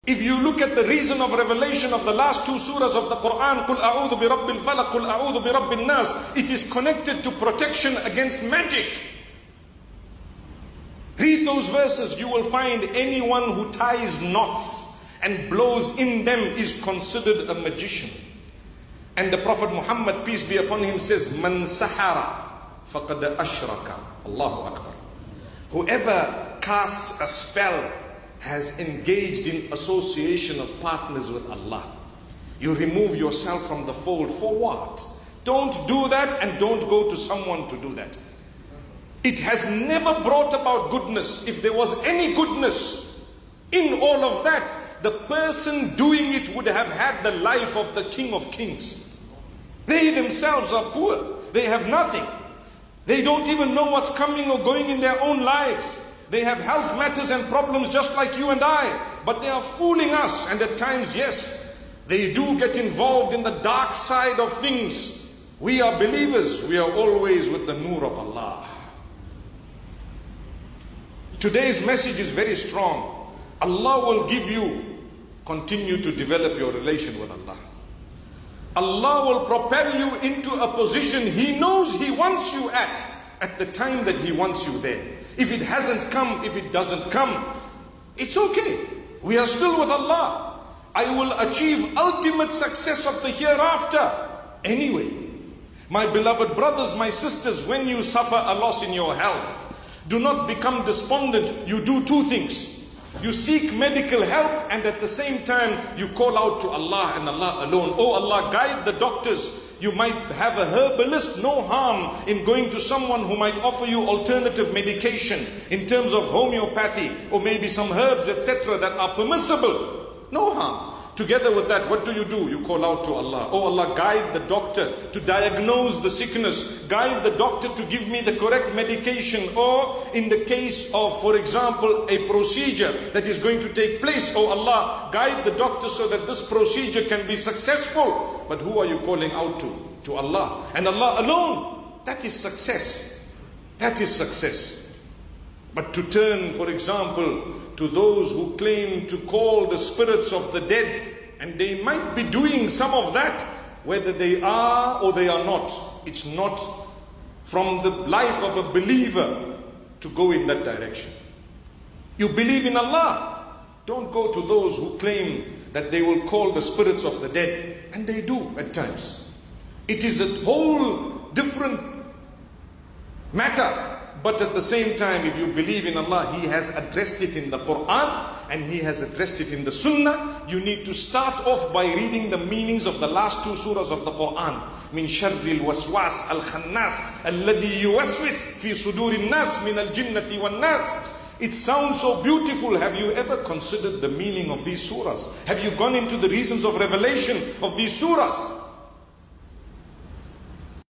If you look at the reason of revelation of the last two surahs of the Quran, قُلْ أَعُوذُ بِرَبِّ الْفَلَقِ قُلْ أَعُوذُ بِرَبِّ النَّاسِ, it is connected to protection against magic. Read those verses, you will find anyone who ties knots and blows in them is considered a magician. And the Prophet Muhammad, peace be upon him, says, مَنْ سَحَرَ فَقَدْ أَشْرَكَ. Allahu Akbar. Whoever casts a spell has engaged in association of partners with Allah. You remove yourself from the fold. For what? Don't do that, and don't go to someone to do that. It has never brought about goodness. If there was any goodness in all of that, the person doing it would have had the life of the King of Kings. They themselves are poor. They have nothing. They don't even know what's coming or going in their own lives. They have health matters and problems just like you and I. But they are fooling us. And at times, yes, they do get involved in the dark side of things. We are believers. We are always with the nur of Allah. Today's message is very strong. Allah will give you, continue to develop your relation with Allah. Allah will propel you into a position He knows He wants you at the time that He wants you there. If it hasn't come, if it doesn't come, it's okay. We are still with Allah. I will achieve ultimate success of the hereafter anyway. My beloved brothers, my sisters, when you suffer a loss in your health, do not become despondent. You do two things. You seek medical help, and at the same time you call out to Allah and Allah alone. Oh Allah, guide the doctors. You might have a herbalist, no harm in going to someone who might offer you alternative medication in terms of homeopathy or maybe some herbs, etc. that are permissible. No harm. Together with that, what do? You call out to Allah. Oh Allah, guide the doctor to diagnose the sickness. Guide the doctor to give me the correct medication. Or in the case of, for example, a procedure that is going to take place. Oh Allah, guide the doctor so that this procedure can be successful. But who are you calling out to? To Allah. And Allah alone. That is success. That is success. But to turn, for example, to those who claim to call the spirits of the dead, and they might be doing some of that, whether they are or they are not. It's not from the life of a believer to go in that direction. You believe in Allah, don't go to those who claim that they will call the spirits of the dead, and they do at times. It is a whole different matter. But at the same time, if you believe in Allah, He has addressed it in the Quran and He has addressed it in the Sunnah. You need to start off by reading the meanings of the last two surahs of the Quran. Min sharril waswas al-khannas alladhi yuwaswis fi sudurin nas min al-jinnati wan nas. It sounds so beautiful. Have you ever considered the meaning of these surahs? Have you gone into the reasons of revelation of these surahs?